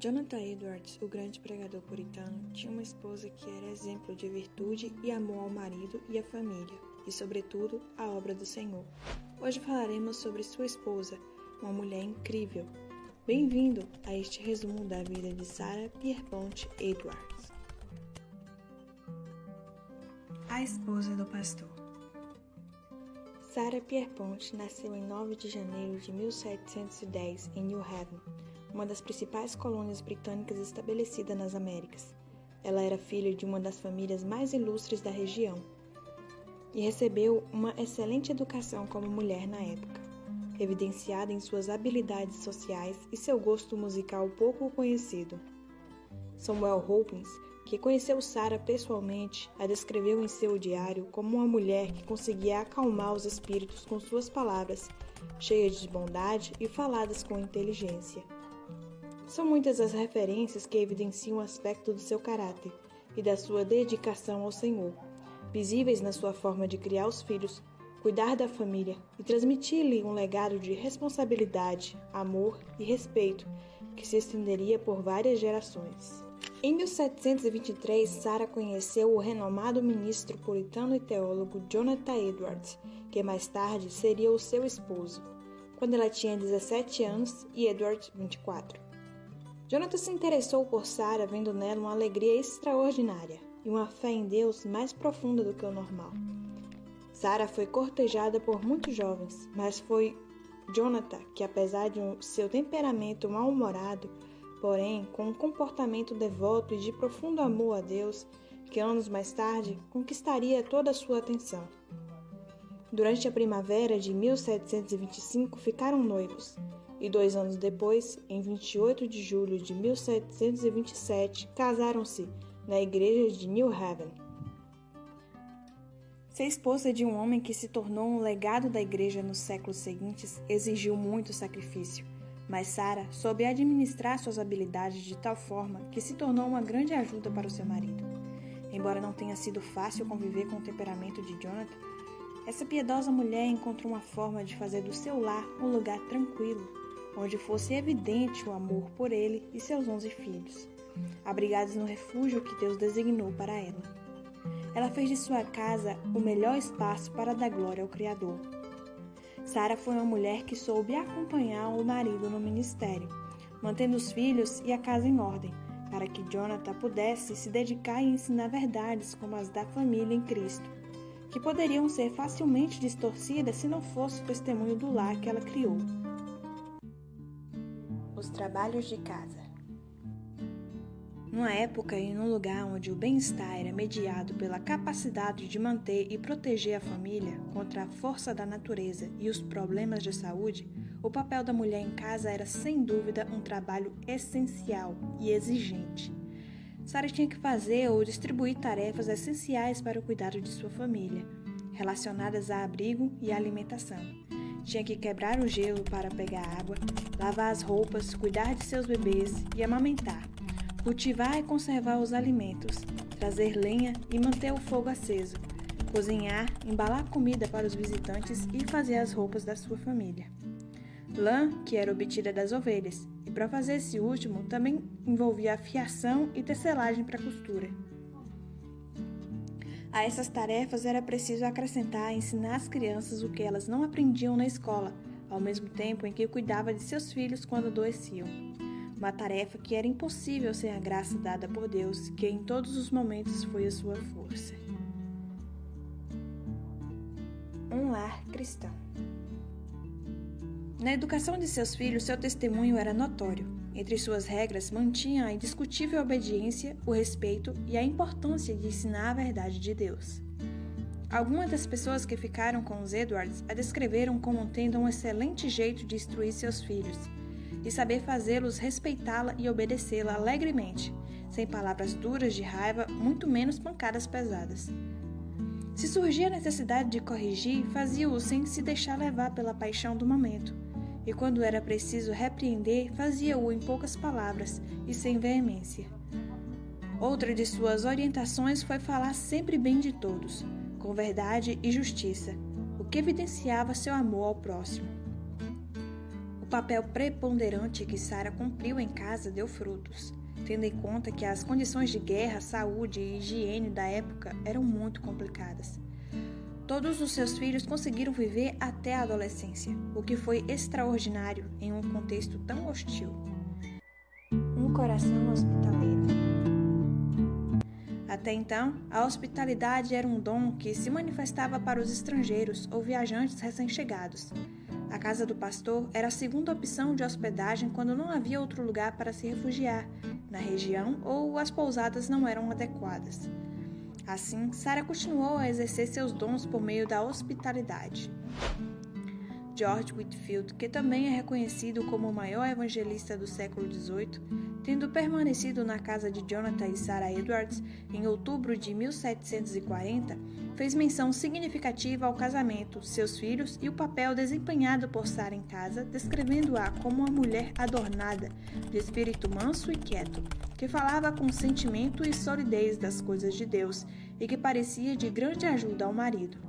Jonathan Edwards, o grande pregador puritano, tinha uma esposa que era exemplo de virtude e amor ao marido e à família, e, sobretudo, à obra do Senhor. Hoje falaremos sobre sua esposa, uma mulher incrível. Bem-vindo a este resumo da vida de Sarah Pierpont Edwards. A esposa do pastor. Sarah Pierpont nasceu em 9 de janeiro de 1710 em New Haven, uma das principais colônias britânicas estabelecidas nas Américas. Ela era filha de uma das famílias mais ilustres da região e recebeu uma excelente educação como mulher na época, evidenciada em suas habilidades sociais e seu gosto musical pouco conhecido. Samuel Hopkins, que conheceu Sarah pessoalmente, a descreveu em seu diário como uma mulher que conseguia acalmar os espíritos com suas palavras, cheias de bondade e faladas com inteligência. São muitas as referências que evidenciam o aspecto do seu caráter e da sua dedicação ao Senhor, visíveis na sua forma de criar os filhos, cuidar da família e transmitir-lhe um legado de responsabilidade, amor e respeito que se estenderia por várias gerações. Em 1723, Sarah conheceu o renomado ministro puritano e teólogo Jonathan Edwards, que mais tarde seria o seu esposo, quando ela tinha 17 anos e Edwards 24. Jonathan se interessou por Sarah vendo nela uma alegria extraordinária e uma fé em Deus mais profunda do que o normal. Sarah foi cortejada por muitos jovens, mas foi Jonathan que, apesar de seu temperamento mal-humorado, porém com um comportamento devoto e de profundo amor a Deus, que anos mais tarde conquistaria toda a sua atenção. Durante a primavera de 1725 ficaram noivos, e 2 anos depois, em 28 de julho de 1727, casaram-se na igreja de New Haven. Ser esposa de um homem que se tornou um legado da igreja nos séculos seguintes exigiu muito sacrifício, mas Sarah soube administrar suas habilidades de tal forma que se tornou uma grande ajuda para o seu marido. Embora não tenha sido fácil conviver com o temperamento de Jonathan, essa piedosa mulher encontrou uma forma de fazer do seu lar um lugar tranquilo, onde fosse evidente o amor por ele e seus 11 filhos, abrigados no refúgio que Deus designou para ela. Ela fez de sua casa o melhor espaço para dar glória ao Criador. Sarah foi uma mulher que soube acompanhar o marido no ministério, mantendo os filhos e a casa em ordem, para que Jonathan pudesse se dedicar e ensinar verdades como as da família em Cristo, que poderiam ser facilmente distorcidas se não fosse o testemunho do lar que ela criou. Os trabalhos de casa. Numa época e num lugar onde o bem-estar era mediado pela capacidade de manter e proteger a família contra a força da natureza e os problemas de saúde, o papel da mulher em casa era sem dúvida um trabalho essencial e exigente. Sarah tinha que fazer ou distribuir tarefas essenciais para o cuidado de sua família, relacionadas a abrigo e alimentação. Tinha que quebrar o gelo para pegar água, lavar as roupas, cuidar de seus bebês e amamentar, cultivar e conservar os alimentos, trazer lenha e manter o fogo aceso, cozinhar, embalar comida para os visitantes e fazer as roupas da sua família. Lã, que era obtida das ovelhas, e para fazer esse último também envolvia a fiação e tecelagem para costura. A essas tarefas era preciso acrescentar e ensinar às crianças o que elas não aprendiam na escola, ao mesmo tempo em que cuidava de seus filhos quando adoeciam. Uma tarefa que era impossível sem a graça dada por Deus, que em todos os momentos foi a sua força. Um lar cristão. Na educação de seus filhos, seu testemunho era notório. Entre suas regras, mantinha a indiscutível obediência, o respeito e a importância de ensinar a verdade de Deus. Algumas das pessoas que ficaram com os Edwards a descreveram como tendo um excelente jeito de instruir seus filhos, de saber fazê-los respeitá-la e obedecê-la alegremente, sem palavras duras de raiva, muito menos pancadas pesadas. Se surgia a necessidade de corrigir, fazia-o sem se deixar levar pela paixão do momento. E quando era preciso repreender, fazia-o em poucas palavras e sem veemência. Outra de suas orientações foi falar sempre bem de todos, com verdade e justiça, o que evidenciava seu amor ao próximo. O papel preponderante que Sarah cumpriu em casa deu frutos, tendo em conta que as condições de guerra, saúde e higiene da época eram muito complicadas. Todos os seus filhos conseguiram viver até a adolescência, o que foi extraordinário em um contexto tão hostil. Um coração hospitaleiro. Até então, a hospitalidade era um dom que se manifestava para os estrangeiros ou viajantes recém-chegados. A casa do pastor era a segunda opção de hospedagem quando não havia outro lugar para se refugiar na região ou as pousadas não eram adequadas. Assim, Sarah continuou a exercer seus dons por meio da hospitalidade. George Whitefield, que também é reconhecido como o maior evangelista do século XVIII, tendo permanecido na casa de Jonathan e Sarah Edwards em outubro de 1740, fez menção significativa ao casamento, seus filhos e o papel desempenhado por Sarah em casa, descrevendo-a como uma mulher adornada, de espírito manso e quieto, que falava com sentimento e solidez das coisas de Deus e que parecia de grande ajuda ao marido.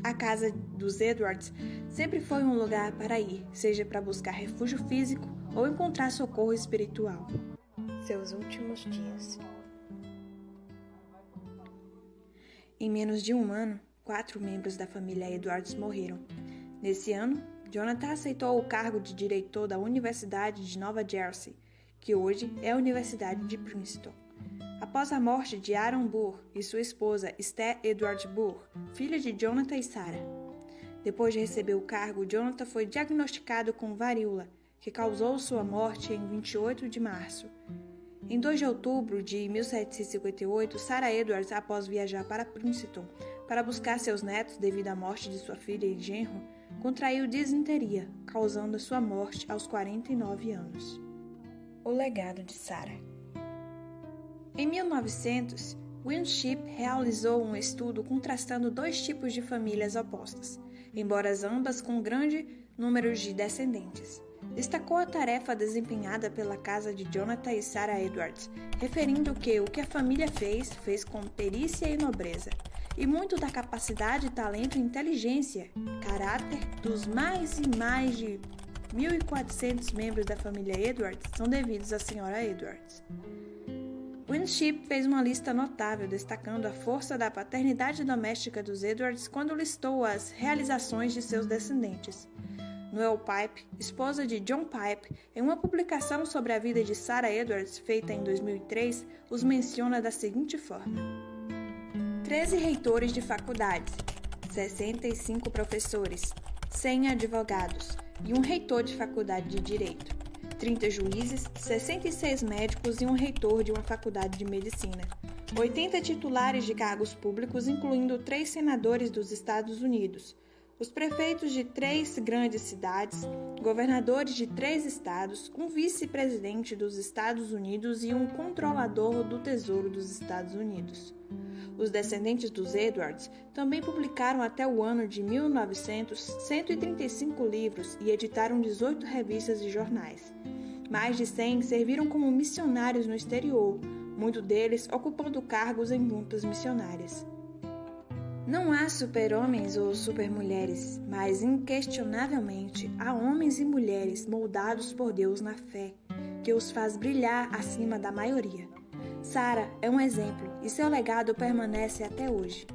A casa dos Edwards sempre foi um lugar para ir, seja para buscar refúgio físico ou encontrar socorro espiritual. Seus últimos dias. Em menos de um ano, 4 membros da família Edwards morreram. Nesse ano, Jonathan aceitou o cargo de diretor da Universidade de Nova Jersey, que hoje é a Universidade de Princeton. Após a morte de Aaron Burr e sua esposa Esther Edward Burr, filha de Jonathan e Sarah. Depois de receber o cargo, Jonathan foi diagnosticado com varíola, que causou sua morte em 28 de março. Em 2 de outubro de 1758, Sarah Edwards, após viajar para Princeton para buscar seus netos devido à morte de sua filha e genro, contraiu disenteria, causando sua morte aos 49 anos. O legado de Sarah. Em 1900, Winship realizou um estudo contrastando 2 tipos de famílias opostas, embora ambas com grande número de descendentes. Destacou a tarefa desempenhada pela casa de Jonathan e Sarah Edwards, referindo que o que a família fez com perícia e nobreza, e muito da capacidade, talento e inteligência, caráter dos mais de 1.400 membros da família Edwards são devidos à senhora Edwards. Winship fez uma lista notável destacando a força da paternidade doméstica dos Edwards quando listou as realizações de seus descendentes. Noel Pipe, esposa de John Pipe, em uma publicação sobre a vida de Sarah Edwards feita em 2003, os menciona da seguinte forma: 13 reitores de faculdades, 65 professores, 100 advogados e um reitor de faculdade de direito, 30 juízes, 66 médicos e um reitor de uma faculdade de medicina, 80 titulares de cargos públicos, incluindo 3 senadores dos Estados Unidos, os prefeitos de 3 grandes cidades, governadores de 3 estados, um vice-presidente dos Estados Unidos e um controlador do Tesouro dos Estados Unidos. Os descendentes dos Edwards também publicaram até o ano de 1900 135 livros e editaram 18 revistas e jornais. Mais de 100 serviram como missionários no exterior, muitos deles ocupando cargos em juntas missionárias. Não há super-homens ou super-mulheres, mas inquestionavelmente há homens e mulheres moldados por Deus na fé, que os faz brilhar acima da maioria. Sarah é um exemplo e seu legado permanece até hoje.